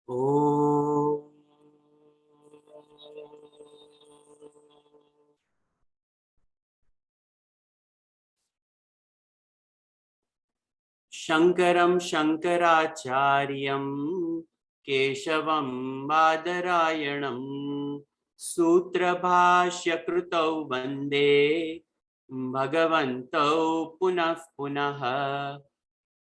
Om Shankaram Shankaracharyam Keshavam Badarayanam Sutra Bhashya Krutau Vande Bhagavantau Punah Punah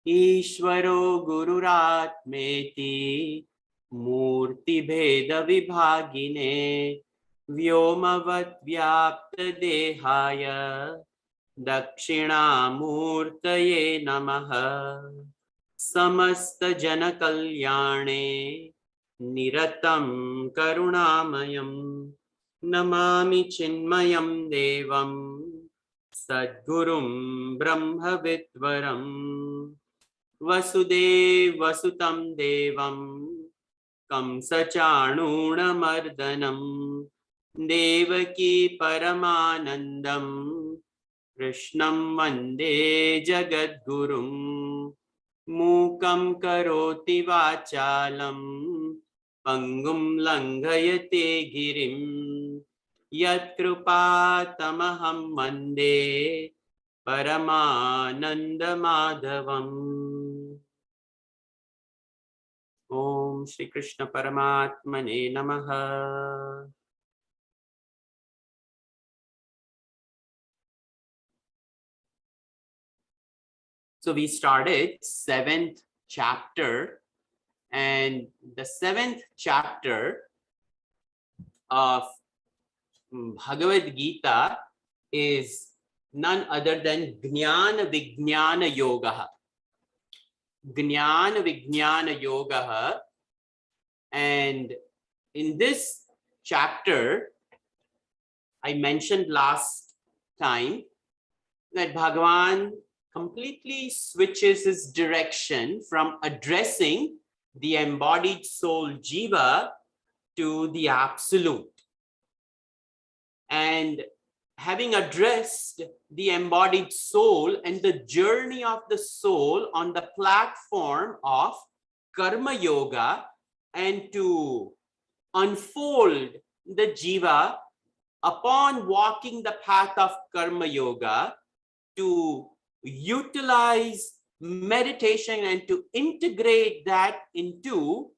Ishvaro Gururatmeti Murti Bheda Vibhagine Vyomavat Vyapta Dehaya Dakshinamurtaye Namaha Samasta-jana-kalyane Niratam Karunamayam Namami Chinmayam Devam Sadgurum Brahma-vidvaram Vasudev-vasutam Devam Kamsa-chanuna-mardanam Devaki Paramanandam Krishnam Vande Jagadgurum Mukam Karoti Vachalam Pangum Langhayate Girim Yat Krupatamaham Vande Paramananda Madhavam. Om Shri Krishna Paramatmane Namaha. So we started 7th chapter, and the 7th chapter of Bhagavad Gita is none other than Jnana Vijnana Yoga. Jnana Vijnana Yoga. And in this chapter, I mentioned last time that Bhagavan completely switches his direction from addressing the embodied soul Jiva to the absolute. And having addressed the embodied soul and the journey of the soul on the platform of Karma Yoga, and to unfold the Jiva upon walking the path of Karma Yoga, to utilize meditation and to integrate that into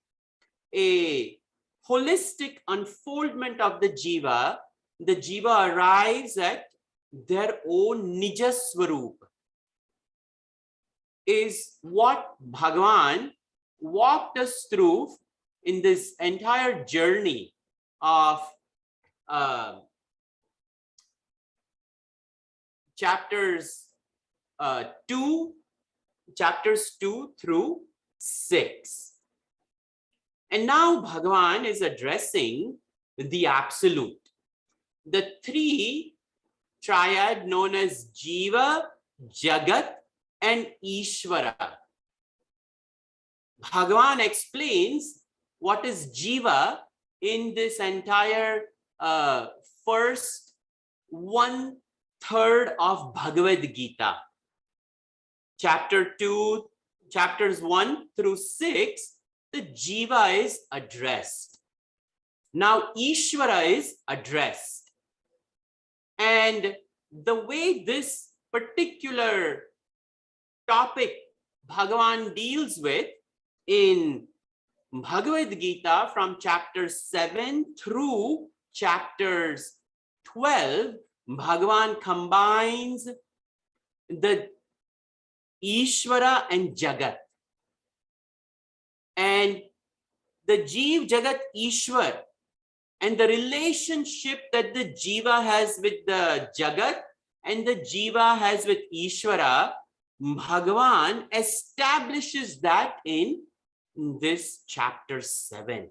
a holistic unfoldment of the Jiva arrives at their own Nija Swarup, is what Bhagavan walked us through in this entire journey of chapters 2 through 6. And now Bhagavan is addressing the absolute, the three triad known as Jiva, Jagat, and Ishvara. Bhagavan explains what is Jiva in this entire first 1/3 of Bhagavad Gita. Chapters 1 through 6, the Jiva is addressed. Now Ishvara is addressed. And the way this particular topic Bhagavan deals with in Bhagavad Gita from chapters 7 through chapters 12, Bhagavan combines the Ishvara and Jagat. And the Jeev, Jagat, Ishwar, and the relationship that the Jiva has with the Jagat and the Jiva has with Ishvara, Bhagavan establishes that in this chapter 7.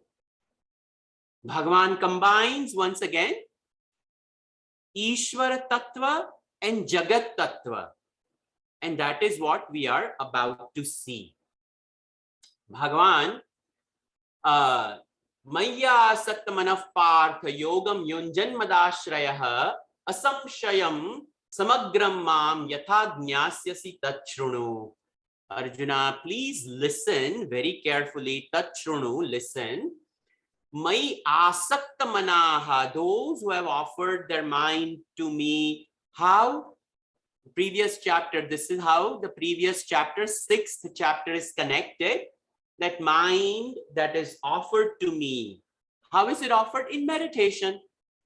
Bhagavan combines once again Ishvara Tattva and Jagat Tattva. And that is what we are about to see. Bhagavan, Maya Satmanaf Partha Yogam Yunjanmadashrayah Asamshayam Samagram Mam Yatha Jnasyasi Tachrunu. Arjuna, please listen very carefully. Tat shrunu, listen. Mai asakta manaha, those who have offered their mind to me. How? Previous chapter, this is how the previous chapter, 6th chapter is connected. That mind that is offered to me. How is it offered? In meditation.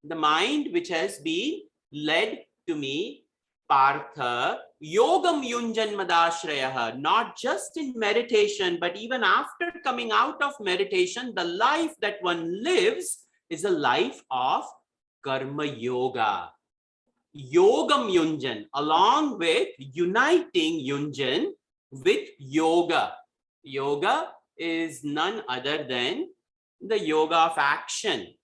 The mind which has been led to me, Partha, yogam yunjan madashrayah, not just in meditation, but even after coming out of meditation, the life that one lives is a life of karma yoga. Yogam yunjan, along with uniting yunjan with yoga. Yoga is none other than the yoga of action.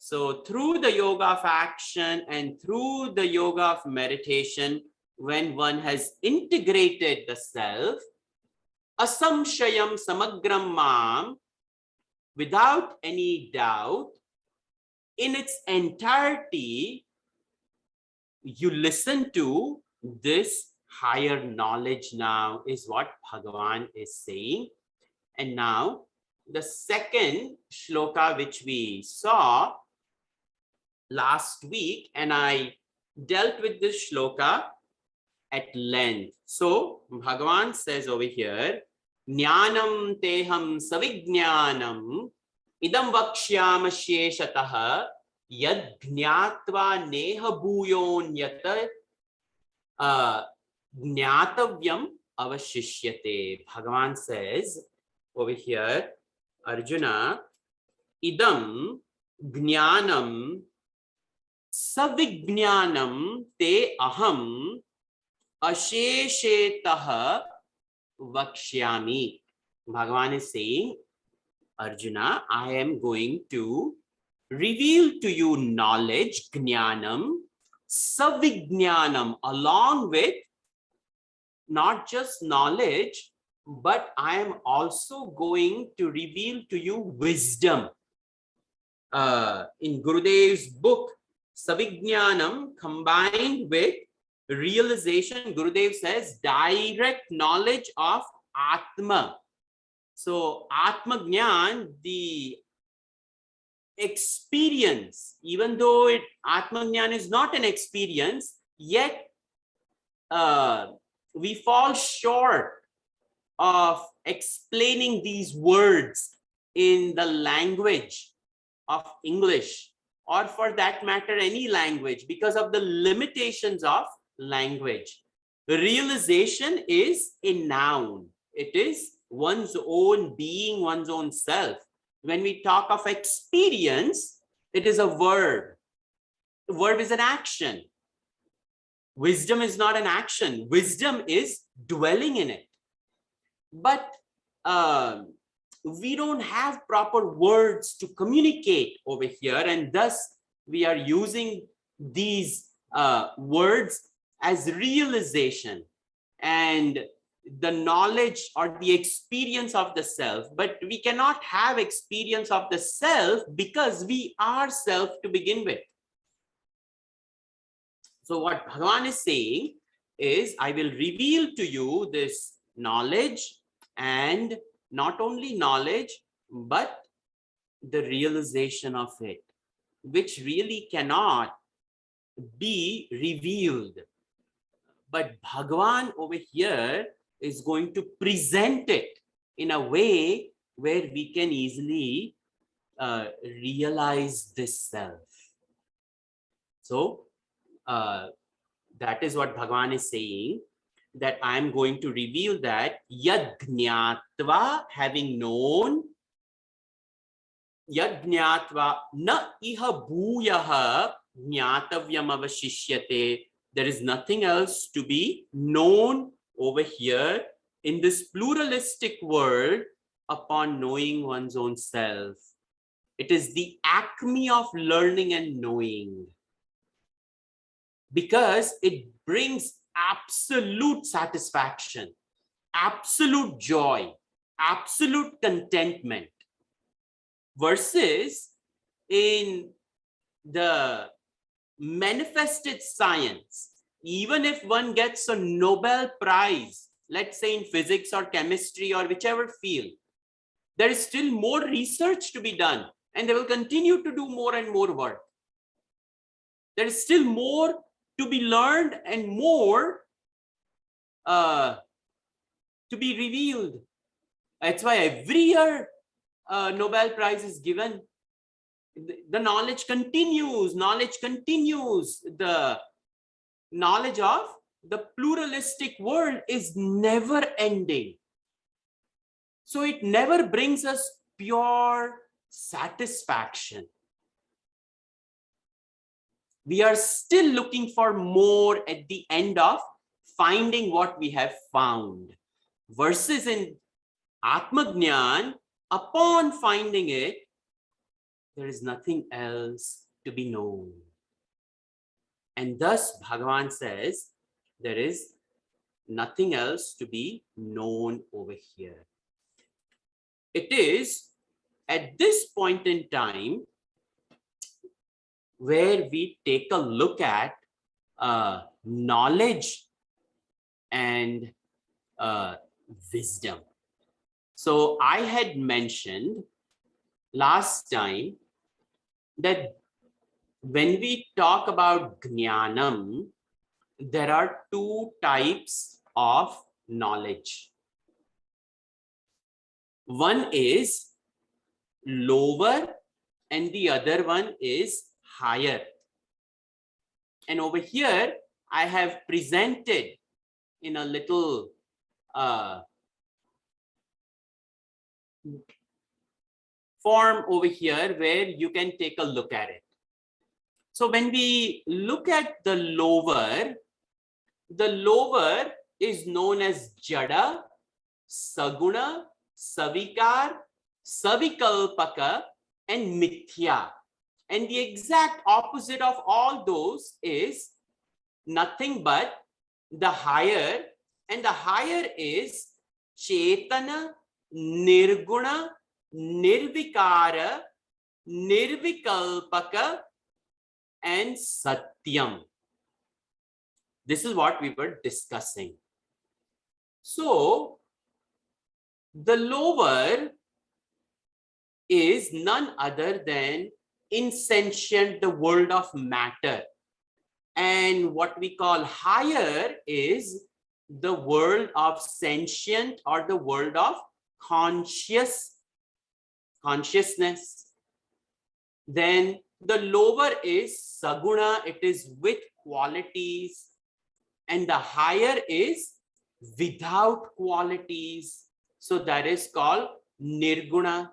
So through the yoga of action and through the yoga of meditation, when one has integrated the self, asamshayam samagram mam, without any doubt, in its entirety, you listen to this higher knowledge now, is what Bhagavan is saying. And now the second shloka which we saw last week, and I dealt with this shloka at length. So Bhagavan says over here, Jnanam teham savijnanam idam vakshyama sheshatah yad jnatva neha bhuyonyat jnatavyam avashishyate. Bhagavan says over here, Arjuna, idam jnanam savijnanam te aham asheshetah vakshyami. Bhagavan is saying, Arjuna, I am going to reveal to you knowledge, jnanam, savijnanam, along with not just knowledge, but I am also going to reveal to you wisdom. In Gurudev's book, Savijnanam combined with realization, Gurudev says direct knowledge of Atma. So Atma Jnana, the experience, even though Atma Jnana is not an experience, yet we fall short of explaining these words in the language of English, or for that matter, any language, because of the limitations of language. Realization is a noun. It is one's own being, one's own self. When we talk of experience, it is a verb. The verb is an action. Wisdom is not an action. Wisdom is dwelling in it. But we don't have proper words to communicate over here, and thus we are using these words as realization and the knowledge or the experience of the self. But we cannot have experience of the self because we are self to begin with. So what Bhagavan is saying is, I will reveal to you this knowledge, and not only knowledge, but the realization of it, which really cannot be revealed. But Bhagavan over here is going to present it in a way where we can easily realize this self. So that is what Bhagavan is saying, that I am going to reveal that yad jnatva, having known, yad jnatva na iha bhuyaha jnatavyam avashishyate. There is nothing else to be known over here in this pluralistic world upon knowing one's own self. It is the acme of learning and knowing, because it brings absolute satisfaction, absolute joy, absolute contentment, versus in the manifested science, even if one gets a Nobel Prize let's say in physics or chemistry or whichever field, there is still more research to be done, and they will continue to do more and more work. There is still more to be learned and more to be revealed. That's why every year Nobel Prize is given. The knowledge continues. The knowledge of the pluralistic world is never ending. So it never brings us pure satisfaction. We are still looking for more at the end of finding what we have found. Versus in Atmagnan, upon finding it, there is nothing else to be known. And thus Bhagavan says, there is nothing else to be known over here. It is at this point in time where we take a look at knowledge and wisdom. So I had mentioned last time that when we talk about jnanam, there are two types of knowledge. One is lower and the other one is higher. And over here, I have presented in a little form over here where you can take a look at it. So when we look at the lower is known as Jada, Saguna, Savikar, Savikalpaka, and Mithya. And the exact opposite of all those is nothing but the higher, and the higher is Chetana, Nirguna, Nirvikara, Nirvikalpaka, and Satyam. This is what we were discussing. So the lower is none other than insentient, the world of matter. And what we call higher is the world of sentient or the world of consciousness. Then the lower is Saguna, it is with qualities, and the higher is without qualities. So that is called Nirguna.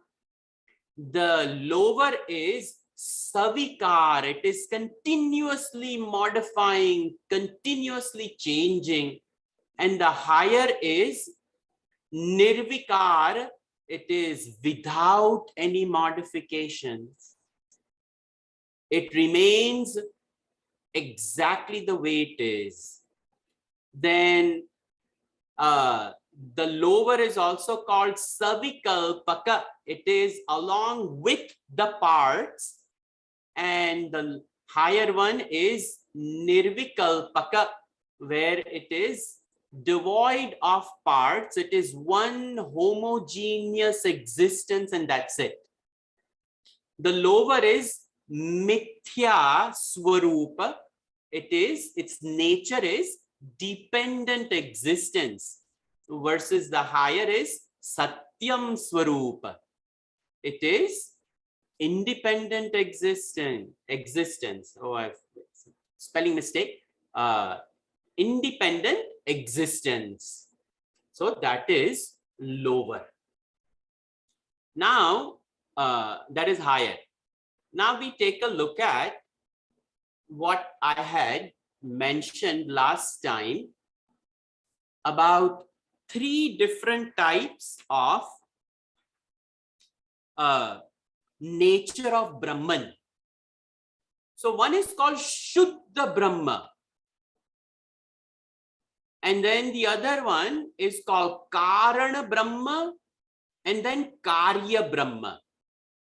The lower is Savikar, it is continuously modifying, continuously changing. And the higher is Nirvikar, it is without any modifications. It remains exactly the way it is. Then the lower is also called Savikalpaka. It is along with the parts. And the higher one is Nirvikalpaka, where it is devoid of parts. It is one homogeneous existence, and that's it. The lower is Mithya Swarupa. Its nature is dependent existence, versus the higher is Satyam Swarupa. It is independent existence. Oh, I've spelling mistake. Independent existence. So that is lower. Now, that is higher. Now we take a look at what I had mentioned last time about 3 different types of nature of Brahman. So one is called Shuddha Brahma. And then the other one is called Karana Brahma, and then Karya Brahma.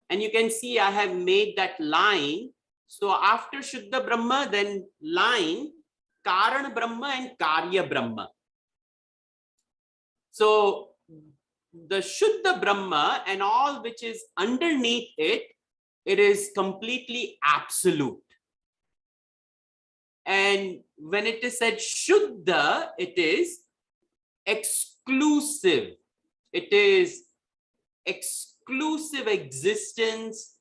And you can see I have made that line. So after Shuddha Brahma, then line Karana Brahma and Karya Brahma. So the Shuddha Brahma and all which is underneath it, it is completely absolute. And when it is said Shuddha, it is exclusive. It is exclusive existence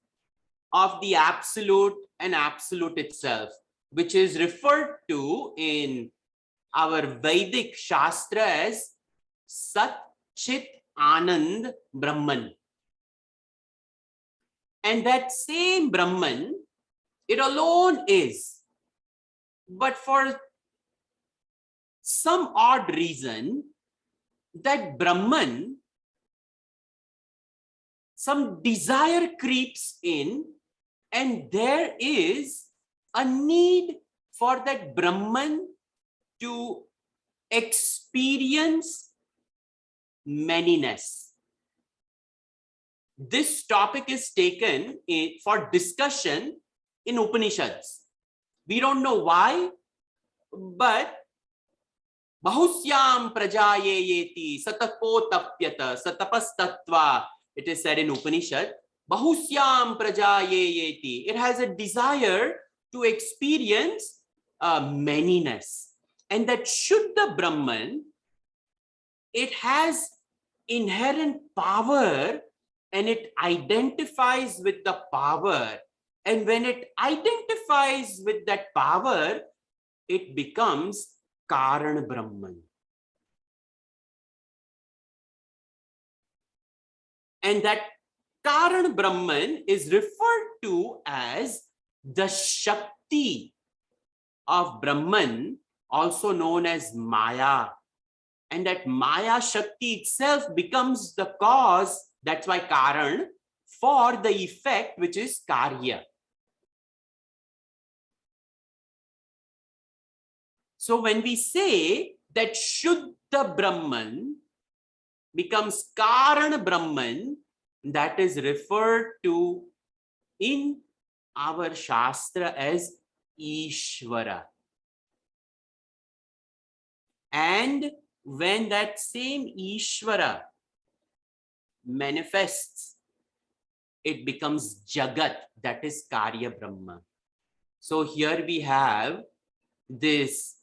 of the absolute and absolute itself, which is referred to in our Vedic Shastra as Sat Chit Anand Brahman. And that same Brahman, it alone is. But for some odd reason, that Brahman, some desire creeps in, and there is a need for that Brahman to experience manyness. This topic is taken for discussion in Upanishads. We don't know why, but Bahusyam prajayeti satapo tapyata satapastatva, it is said in Upanishad. Bahusyam prajayeti. It has a desire to experience manyness. And that Shuddha Brahman, it has inherent power and it identifies with the power. And when it identifies with that power, it becomes Karan Brahman. And that Karan Brahman is referred to as the Shakti of Brahman, also known as Maya. And that Maya Shakti itself becomes the cause, that's why Karan, for the effect which is Karya. So when we say that Shuddha Brahman becomes Karan Brahman, that is referred to in our Shastra as Ishvara. And when that same Ishvara manifests, it becomes Jagat, that is Karya Brahma. So here we have this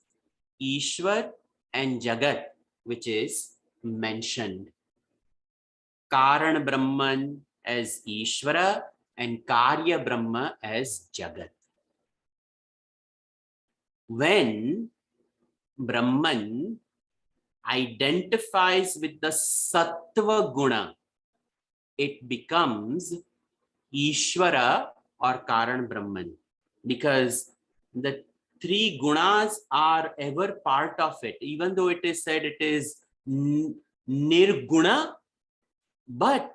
Ishwar and Jagat, which is mentioned. Karan Brahman as Ishvara and Karya Brahma as Jagat. When Brahman identifies with the Sattva Guna, it becomes Ishvara or Karan Brahman, because the three gunas are ever part of it, even though it is said it is Nirguna, but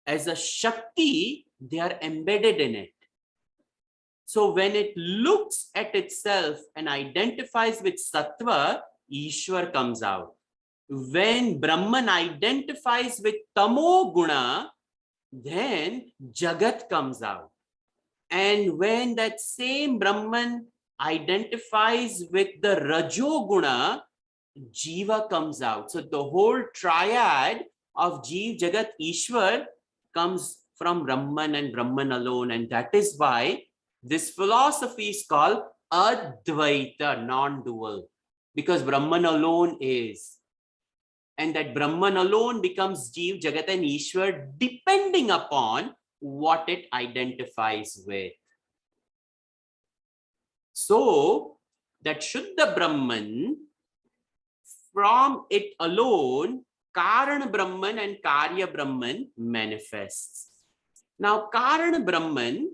as a Shakti, they are embedded in it. So when it looks at itself and identifies with Sattva, Ishwar comes out. When Brahman identifies with Tamo Guna, then Jagat comes out. And when that same Brahman identifies with the Rajo Guna, Jiva comes out. So the whole triad of Jeev, Jagat, Ishwar comes from Brahman and Brahman alone. And that is why this philosophy is called Advaita, non-dual, because Brahman alone is. And that Brahman alone becomes Jeev, Jagat and Ishwar depending upon what it identifies with. So that Shuddha Brahman, from it alone, Karana Brahman and Karya Brahman manifests. Now Karana Brahman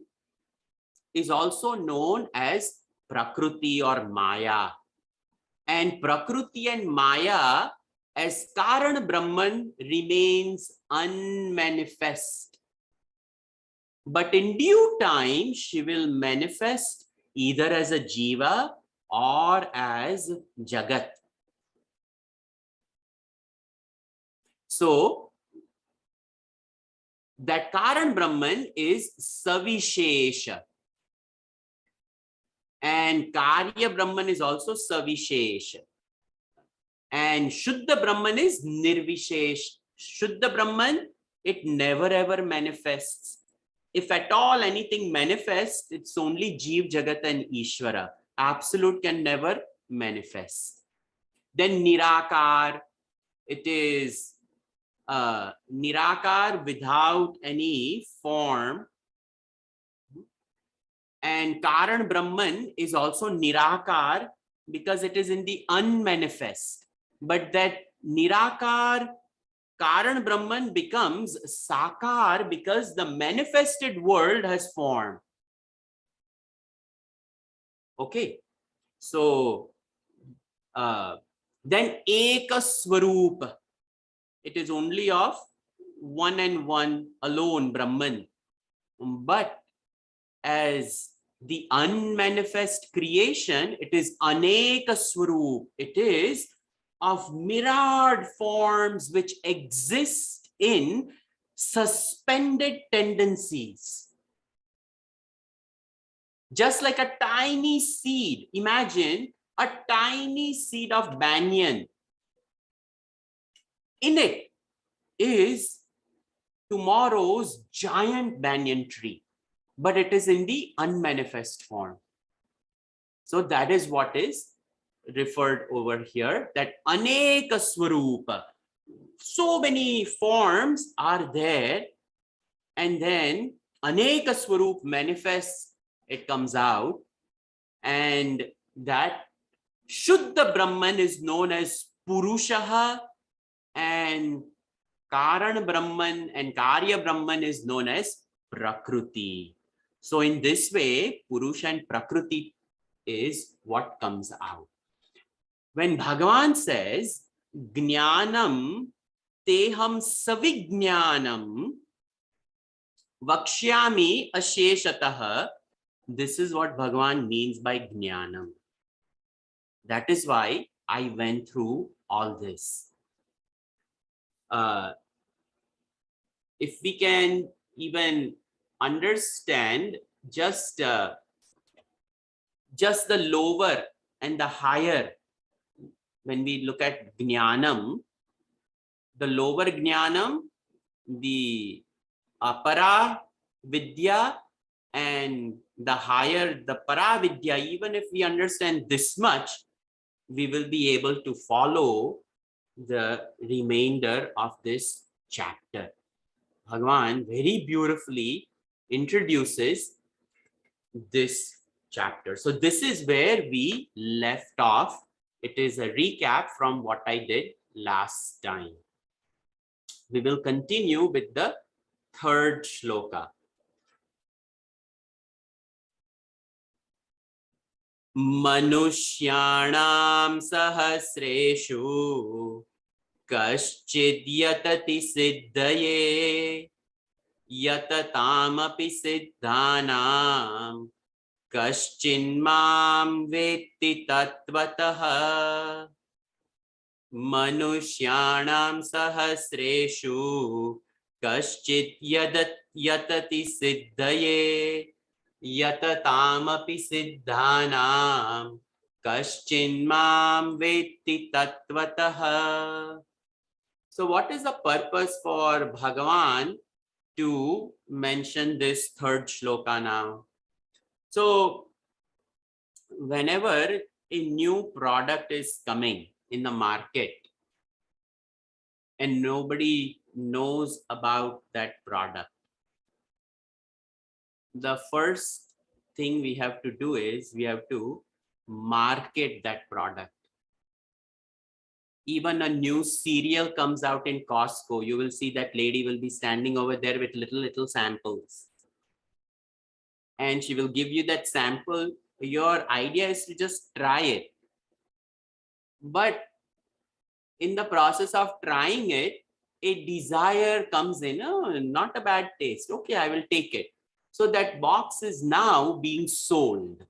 is also known as Prakriti or Maya. And Prakriti and Maya as Karana Brahman remains unmanifest. But in due time, she will manifest either as a Jiva or as Jagat. So, that Karan Brahman is Savishesha. And Karya Brahman is also Savishesha. And Shuddha Brahman is Nirvishesh. Shuddha Brahman, it never ever manifests. If at all anything manifests, it's only Jeev, Jagat and Ishvara. Absolute can never manifest. Then Nirakar, it is Nirakar without any form. And Karan Brahman is also Nirakar because it is in the unmanifest. But that Nirakar Karan Brahman becomes Sakar because the manifested world has formed. Okay. So then Eka Swarup. It is only of one and one alone, Brahman. But as the unmanifest creation, it is Aneka Swarup. It is of myriad forms which exist in suspended tendencies. Just like a tiny seed, imagine a tiny seed of banyan. In it is tomorrow's giant banyan tree, but it is in the unmanifest form. So that is what is referred over here, that Aneka Swarupa. So many forms are there, and then Aneka Swarup manifests, it comes out, and that Shuddha Brahman is known as Purushaha, and Karan Brahman and Karya Brahman is known as Prakriti. So in this way, Purusha and Prakriti is what comes out. When Bhagavan says, Jnanam teham savijnanam vakshyami asheshatah, this is what Bhagavan means by Jnanam. That is why I went through all this. If we can even understand just the lower and the higher, when we look at Jnanam, the lower Jnanam, the Para Vidya, and the higher the Para Vidya, even if we understand this much, we will be able to follow the remainder of this chapter. Bhagavan very beautifully introduces this chapter. So this is where we left off. It is a recap from what I did last time. We will continue with the third shloka. Manushyanam sahasreshu kaschid yatati siddhaye yatataamapi siddhanam kaschinmam vetti tatvatah. Manushyanam sahasreshu kaschid yatati siddhaye yatataamapi siddhanam kaschinmam vetti tatvatah. So what is the purpose for Bhagavan to mention this third shloka now? So whenever a new product is coming in the market and nobody knows about that product, the first thing we have to do is we have to market that product. Even a new cereal comes out in Costco, you will see that lady will be standing over there with little samples. And she will give you that sample. Your idea is to just try it. But in the process of trying it, a desire comes in, oh, not a bad taste. Okay, I will take it. So that box is now being sold.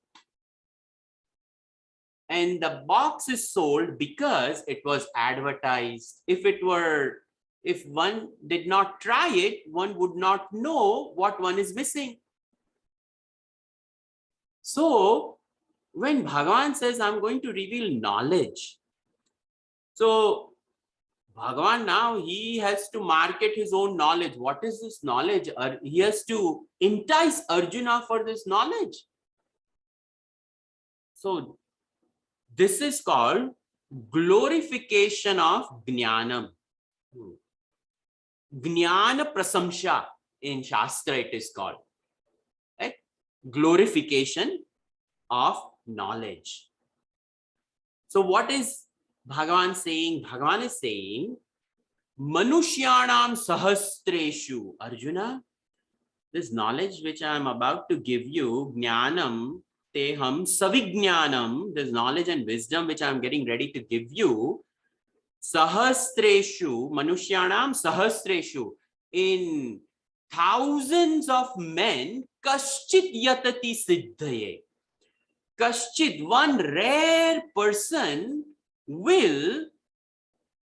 And the box is sold because it was advertised. If one did not try it, one would not know what one is missing. So when Bhagavan says, I'm going to reveal knowledge, So Bhagavan now, he has to market his own knowledge. What is this knowledge? He has to entice Arjuna for this knowledge. So this is called glorification of Jnanam. Jnana prasamsha in Shastra it is called. Right? Glorification of knowledge. So what is Bhagavan saying? Bhagavan is saying, Manushyanam sahastreshu. Arjuna, this knowledge which I am about to give you, Jnanam teham savijnanam, this knowledge and wisdom which I am getting ready to give you, sahastreshu, Manushyanam sahastreshu, in thousands of men, kaschit yatati siddhaye. Kaschit, one rare person will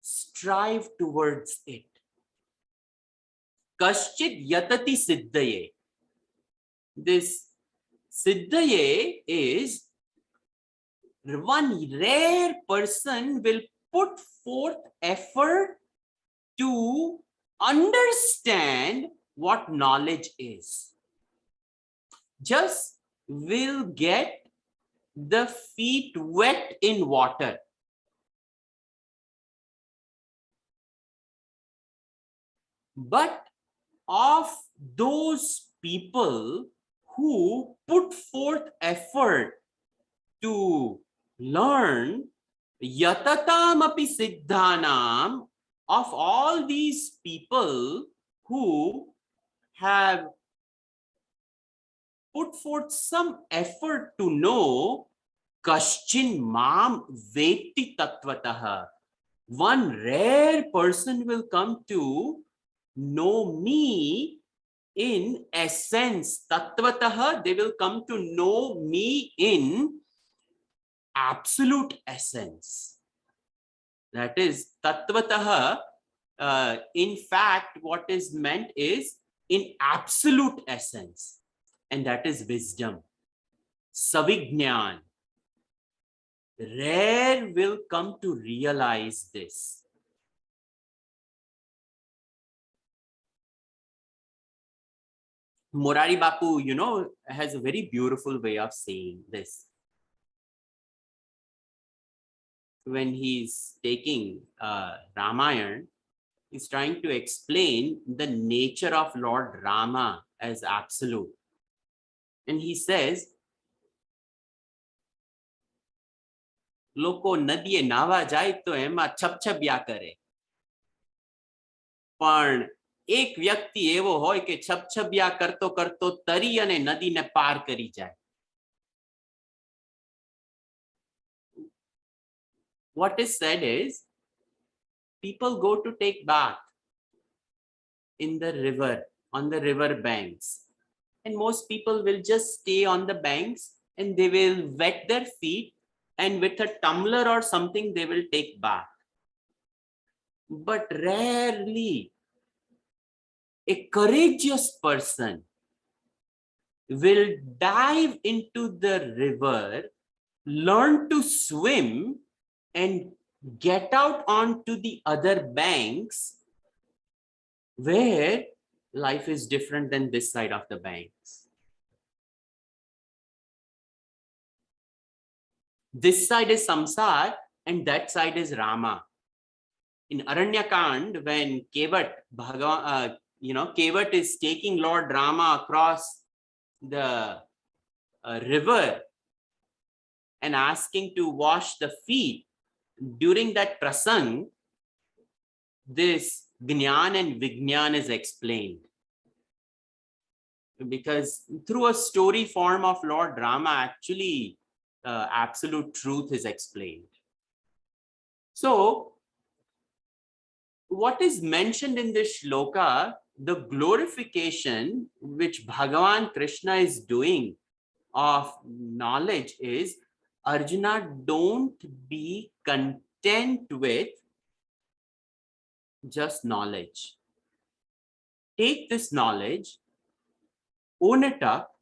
strive towards it. Kaschit yatati siddhaye. This siddhaye is one rare person will put forth effort to understand what knowledge is. Just will get the feet wet in water. But of those people who put forth effort to learn, yatatam api siddhanam, of all these people who have put forth some effort to know, kaschin mam veti tattvataha, one rare person will come to know me in essence. Tattvataha, they will come to know me in absolute essence. That is, tattvataha, in fact, what is meant is in absolute essence, and that is wisdom. Savijnan. Rare will come to realize this. Morari Bapu, has a very beautiful way of saying this. When he's taking Ramayana, he's trying to explain the nature of Lord Rama as absolute. And he says, લોકો નદીએ નાવા જાય તો એમાં છપછપિયા કરે. પણ એક વ્યક્તિ એવો હોય કે છપછપિયા કરતો કરતો તરી અને નદીને પાર કરી જાય. What is said is, people go to take bath in the river, on the river banks. And most people will just stay on the banks and they will wet their feet, and with a tumbler or something they will take bath. But rarely a courageous person will dive into the river, learn to swim, and get out onto the other banks where life is different than this side of the banks. This side is samsar and that side is Rama. In Aranyakand, when Kevat, Kevat is taking Lord Rama across the river and asking to wash the feet, during that prasang, this Jnana and Vijnana is explained. Because through a story form of Lord Rama, actually, absolute truth is explained. So, what is mentioned in this shloka, the glorification which Bhagavan Krishna is doing of knowledge is, Arjuna, don't be content with just knowledge. Take this knowledge, own it up,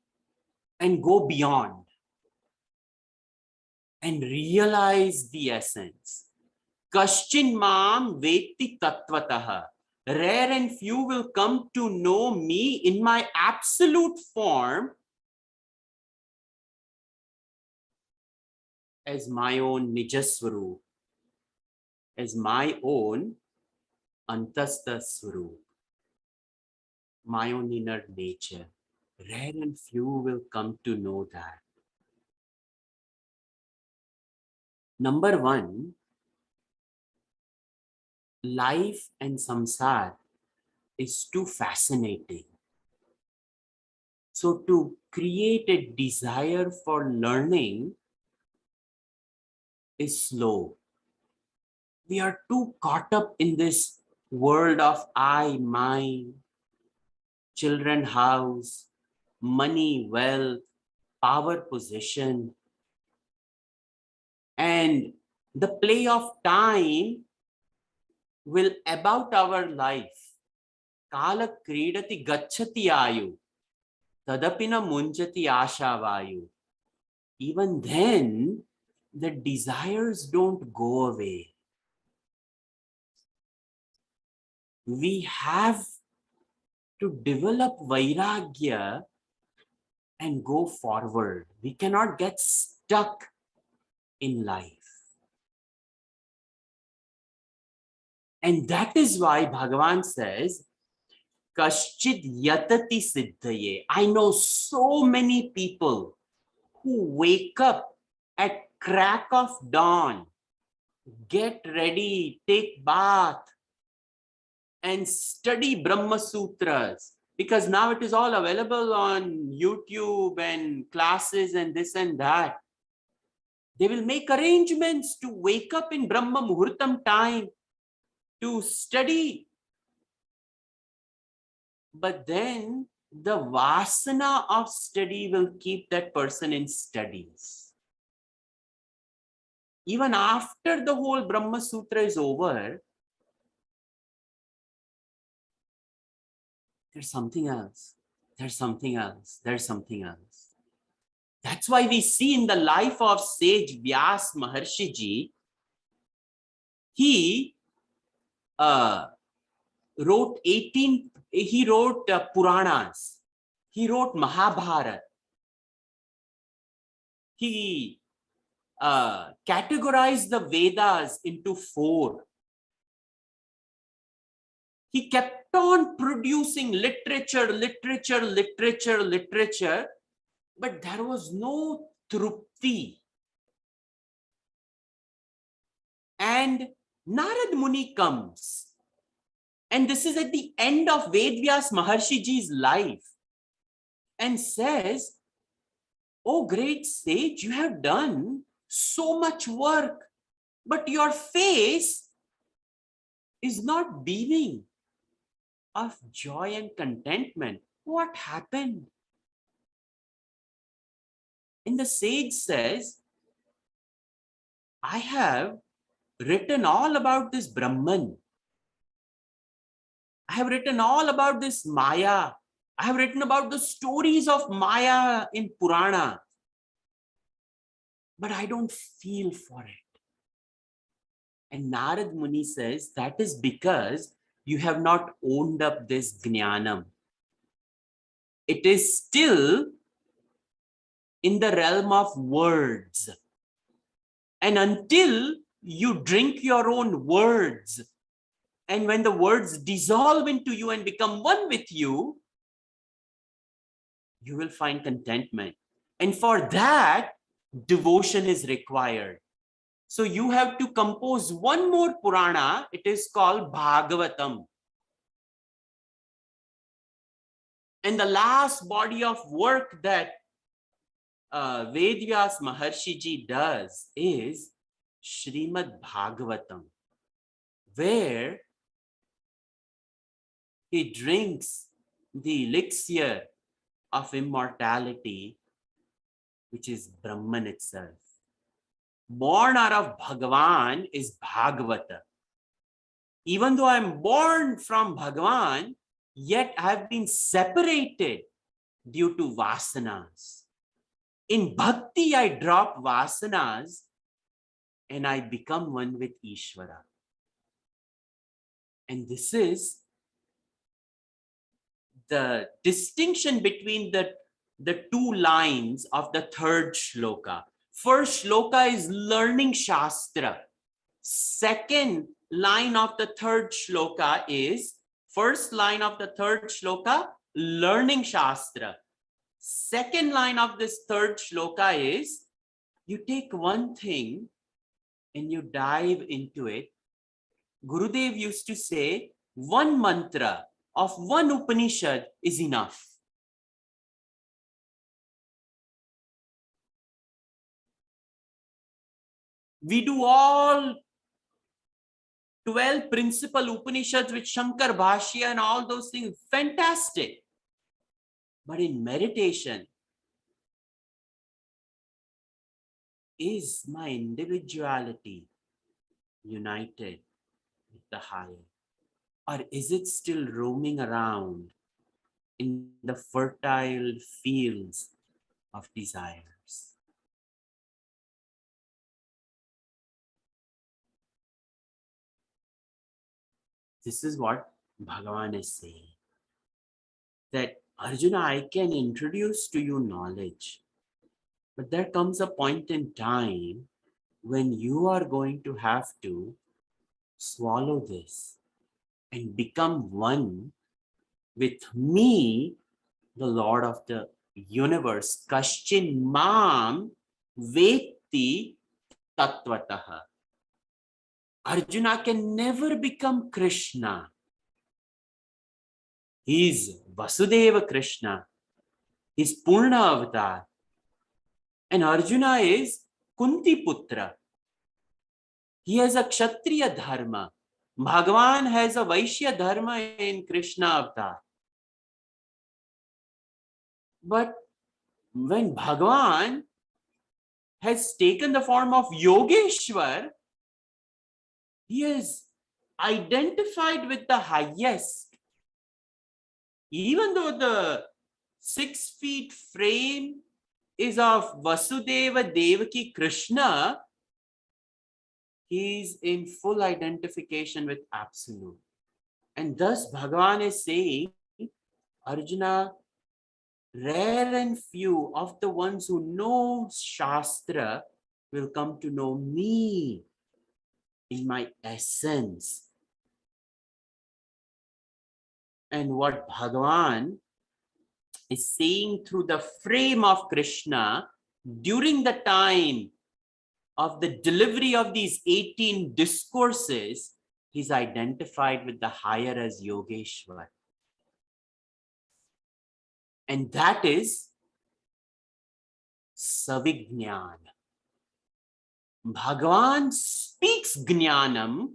and go beyond and realize the essence. Kaschin mam veti tattvataha. Rare and few will come to know me in my absolute form as my own Nijaswarup, as my own Antastha Swarup, my own inner nature. Rare and few will come to know that. Number one, life and samsar is too fascinating. So to create a desire for learning is slow. We are too caught up in this world of I, mine, children, house, money, wealth, power, possession. And the play of time will about our life. Kala kridati gacchati ayu, tadapina munjati ashavayu. Even then, the desires don't go away. We have to develop vairagya and go forward. We cannot get stuck in life. And that is why Bhagavan says, Kaschid yatati siddhaye. I know so many people who wake up at crack of dawn, get ready, take bath, and study Brahma Sutras. Because now it is all available on YouTube and classes and this and that. They will make arrangements to wake up in Brahma Muhurtam time to study. But then the vasana of study will keep that person in studies. Even after the whole Brahma Sutra is over, there's something else. There's something else. There's something else. That's why we see in the life of sage Vyas Maharshi Ji, he wrote Puranas. He wrote Mahabharata. He categorized the Vedas into 4. He kept on producing literature, but there was no trupti. And Narad Muni comes. And this is at the end of Vedvyas Maharshi Ji's life. And says, oh great sage, you have done so much work, but your face is not beaming of joy and contentment. What happened? And the sage says, I have written all about this Brahman. I have written all about this Maya. I have written about the stories of Maya in Purana. But I don't feel for it. And Narad Muni says, that is because you have not owned up this Jnanam. It is still in the realm of words. And until you drink your own words, and when the words dissolve into you and become one with you, you will find contentment. And for that, devotion is required. So you have to compose one more Purana. It is called Bhagavatam. And the last body of work that Vedvyas Maharshi Ji does is Srimad Bhagavatam, where he drinks the elixir of immortality, which is Brahman itself. Born out of Bhagavan is Bhagavata. Even though I'm born from Bhagavan, yet I have been separated due to vasanas. In bhakti, I drop vasanas, and I become one with Ishvara. And this is the distinction between the two lines of the third shloka. First shloka is learning Shastra. Second line of the third shloka is, first line of the third shloka, learning Shastra. Second line of this third shloka is, you take one thing and you dive into it. Gurudev used to say, one mantra of one Upanishad is enough. We do all 12 principal Upanishads with Shankar Bhashya and all those things. Fantastic. But in meditation, is my individuality united with the higher? Or is it still roaming around in the fertile fields of desires? This is what Bhagavan is saying. That Arjuna, I can introduce to you knowledge, but there comes a point in time when you are going to have to swallow this and become one with me, the Lord of the universe. Kaschin mam vetti tattvataha. Arjuna can never become Krishna. He is Vasudeva Krishna. He is Purna Avatar. And Arjuna is Kunti Putra. He has a Kshatriya Dharma. Bhagavan has a Vaishya Dharma in Krishna Avatar. But when Bhagavan has taken the form of Yogeshwar, he is identified with the highest. Even though the 6 feet frame is of Vasudeva Devaki Krishna, he is in full identification with Absolute. And thus Bhagavan is saying, Arjuna, rare and few of the ones who know Shastra will come to know me in my essence. And what Bhagavan is saying through the frame of Krishna during the time of the delivery of these 18 discourses, he's identified with the higher as Yogeshwar. And that is Savignan. Bhagavan speaks Jnanam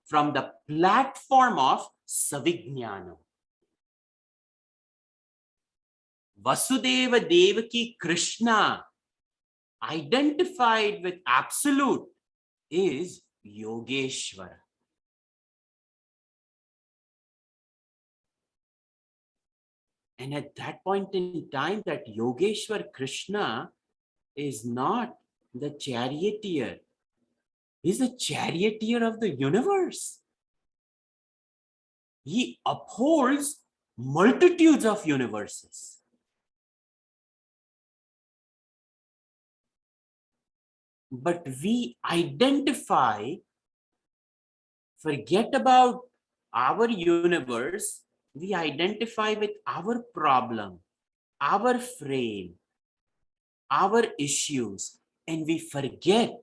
from the platform of Savijnanam. Vasudeva Devaki Krishna, identified with Absolute, is Yogeshwara. And at that point in time, that Yogeshwar Krishna is not the charioteer. He's the charioteer of the universe. He upholds multitudes of universes. But we identify, forget about our universe, we identify with our problem, our frame, our issues, and we forget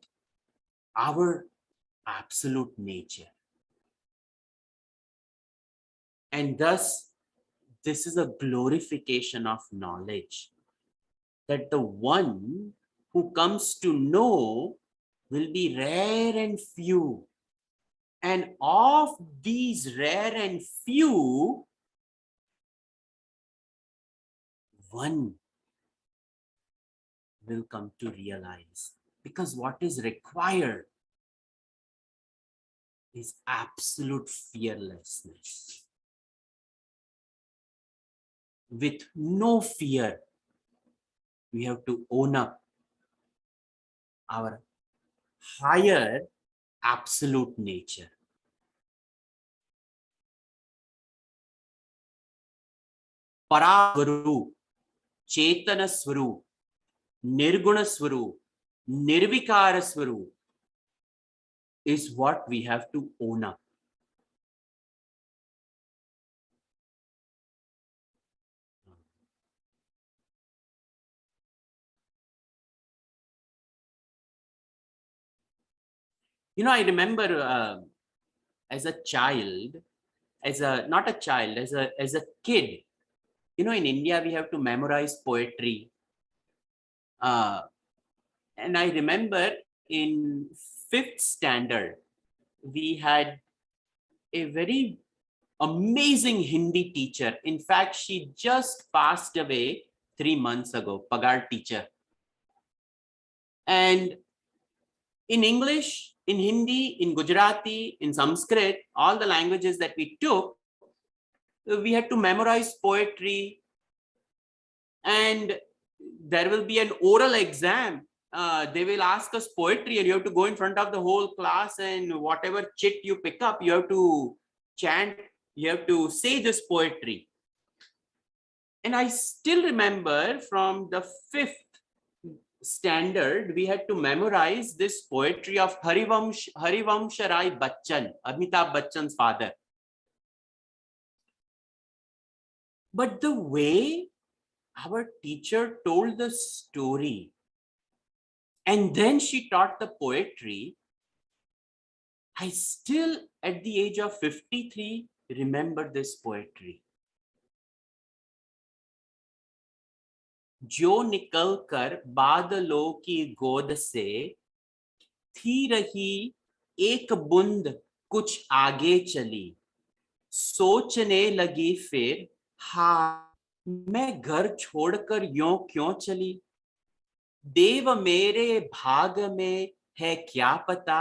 our absolute nature. And thus, this is a glorification of knowledge, that the one who comes to know will be rare and few. And of these rare and few, one will come to realize. Because what is required is absolute fearlessness. With no fear, we have to own up our higher absolute nature. Paraswarup, Chetana Swarup, Nirguna Swarup, Nirvikara Swarup is what we have to own up. I remember as a child, not a child, as a kid, in India we have to memorize poetry. And I remember in fifth standard, we had a very amazing Hindi teacher. In fact, she just passed away 3 months ago, Pagar teacher. And in English, in Hindi, in Gujarati, in Sanskrit, all the languages that we took, we had to memorize poetry, and there will be an oral exam. They will ask us poetry, and you have to go in front of the whole class, and whatever chit you pick up, you have to chant, you have to say this poetry. And I still remember from the fifth standard, we had to memorize this poetry of Harivamsh Rai Bachchan, Amitabh Bachchan's father. But the way our teacher told the story, and then she taught the poetry, I still, at the age of 53, remember this poetry. जो निकलकर बादलों की गोद से थी रही एक बूंद कुछ आगे चली, सोचने लगी फिर, हाँ मैं घर छोड़कर यूं क्यों चली, देव मेरे भाग में है क्या पता,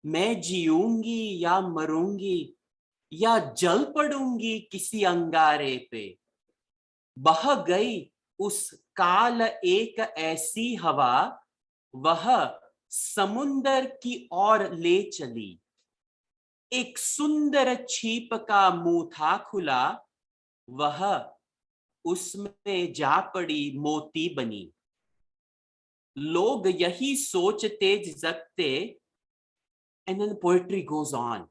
मैं जीऊंगी या मरूंगी या जल पड़ूंगी किसी अंगारे पे, बह गई उस काल एक ऐसी हवा, वह समुंदर की ओर ले चली, एक सुंदर छीप का मुंह था खुला, वह उसमें जा पड़ी मोती बनी, लोग यही सोचते जगते. And then the poetry goes on.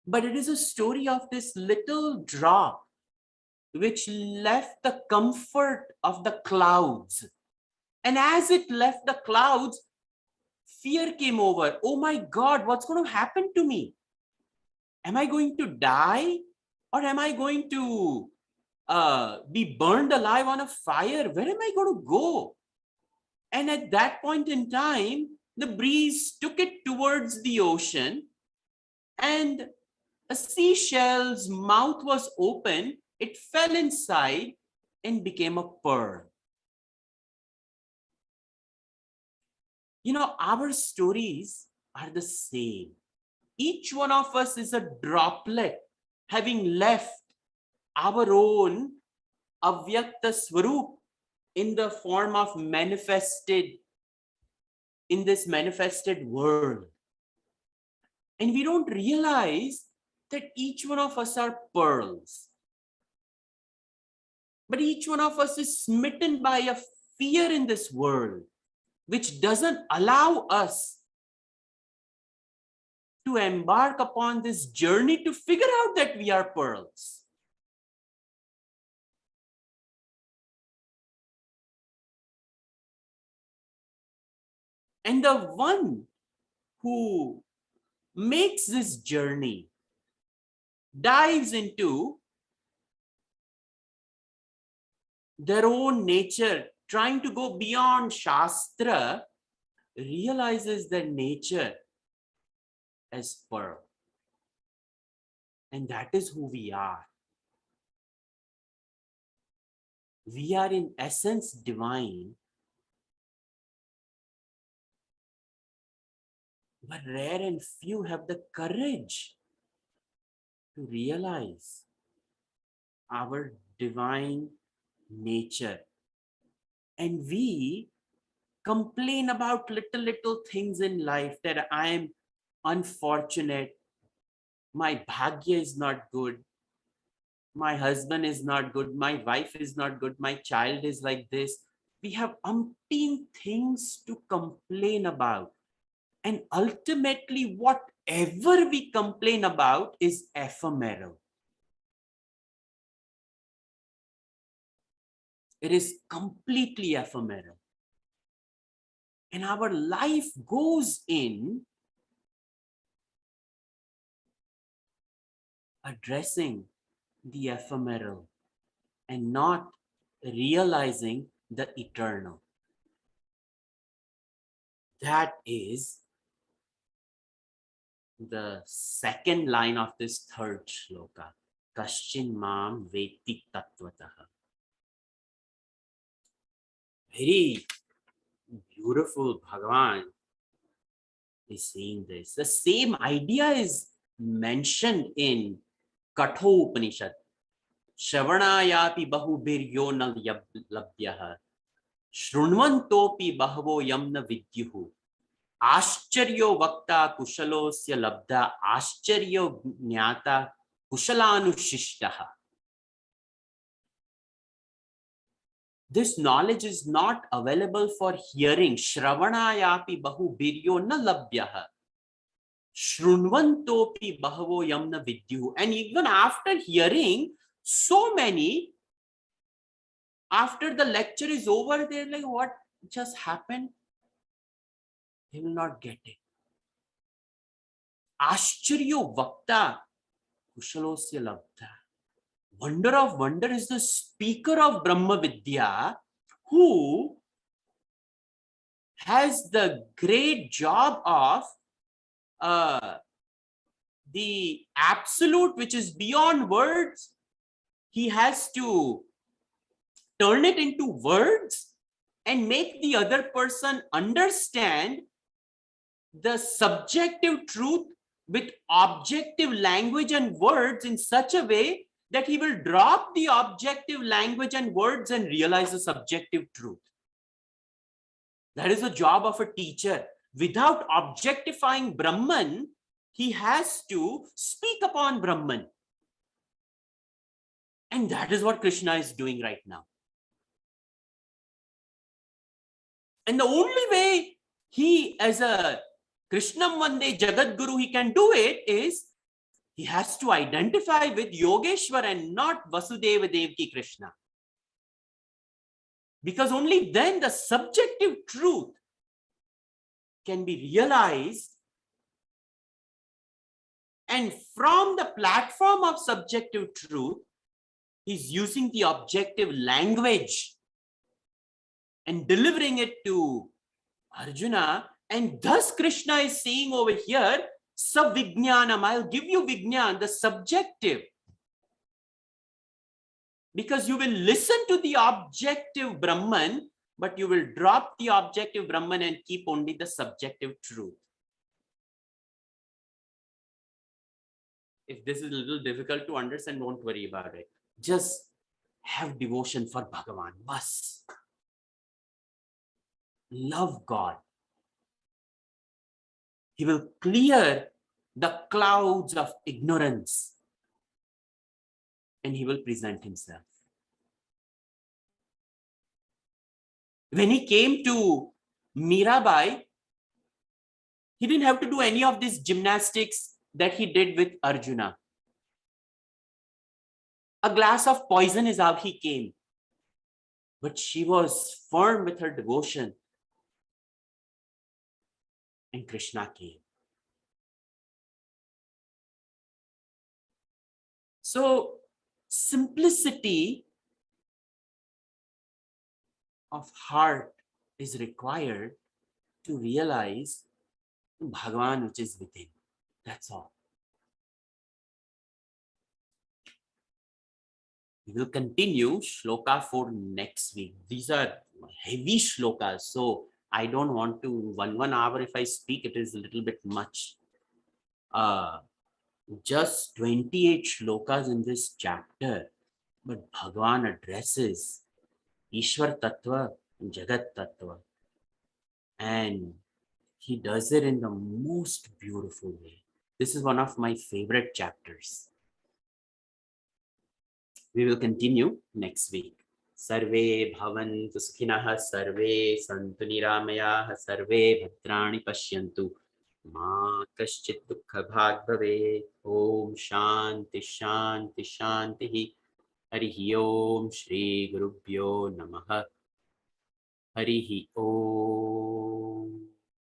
But it is a story of this little drop which left the comfort of the clouds. And as it left the clouds, fear came over. Oh my God, what's going to happen to me? Am I going to die? Or am I going to be burned alive on a fire? Where am I going to go? And at that point in time, the breeze took it towards the ocean, and a seashell's mouth was open. It fell inside and became a pearl. Our stories are the same. Each one of us is a droplet having left our own avyakta swarup in the form of in this manifested world. And we don't realize that each one of us are pearls. But each one of us is smitten by a fear in this world, which doesn't allow us to embark upon this journey to figure out that we are pearls. And the one who makes this journey, dives into their own nature, trying to go beyond Shastra, realizes their nature as pearl. And that is who we are. We are in essence divine, but rare and few have the courage to realize our divine nature. And we complain about little things in life, that I am unfortunate, my bhagya is not good, my husband is not good, my wife is not good, my child is like this. We have umpteen things to complain about. And ultimately, whatever we complain about is ephemeral. It is completely ephemeral. And our life goes in addressing the ephemeral and not realizing the eternal. That is the second line of this third shloka. Kaschin mam veti tattvataha. Very beautiful Bhagavan is saying this. The same idea is mentioned in Katho Upanishad. Shravanayapi bahubiryo na labhyaha. Shrunvantopi bahavo yamna vidyuhu. Ascharyo vakta kushalosya labdha ascharyo jnata kusalanushishtaha. This knowledge is not available for hearing. Shravanayapi bahubiryo na labhyaha. Shrunvantopi bahavo yamna vidyuhu. And even after hearing so many, after the lecture is over, they're like, what just happened? They will not get it. Ascharyo vakta kushalosya labdha. Wonder of wonder is the speaker of Brahma Vidya who has the great job of the absolute which is beyond words. He has to turn it into words and make the other person understand the subjective truth with objective language and words in such a way that he will drop the objective language and words and realize the subjective truth. That is the job of a teacher. Without objectifying Brahman, he has to speak upon Brahman. And that is what Krishna is doing right now. And the only way he, as a Krishnam Vande Jagat Guru, he can do it is he has to identify with Yogeshwar and not Vasudeva Devaki Krishna. Because only then the subjective truth can be realized. And from the platform of subjective truth, he's using the objective language and delivering it to Arjuna. And thus Krishna is saying over here, Savijnanam, I'll give you Vijnan, the subjective. Because you will listen to the objective Brahman, but you will drop the objective Brahman and keep only the subjective truth. If this is a little difficult to understand, don't worry about it. Just have devotion for Bhagavan. Bas. Love God. He will clear the clouds of ignorance and he will present himself. When he came to Mirabai, he didn't have to do any of these gymnastics that he did with Arjuna. A glass of poison is how he came. But she was firm with her devotion. And Krishna came. So, simplicity of heart is required to realize Bhagavan which is within. That's all. We will continue shloka 4 next week. These are heavy shlokas, so I don't want to, 1 hour if I speak, it is a little bit much. Just 28 shlokas in this chapter, but Bhagavan addresses Ishwar Tattva and Jagat Tattva. and he does it in the most beautiful way. This is one of my favorite chapters. We will continue next week. Sarve bhavantu sukhinah, sarve santu niramayah, sarve bhadrani pashyantu. Ma kaschit dukha bhag bhave. Om shanti shanti shanti. Harihi Om Shri Gurubhyo Namaha. Harihi Om.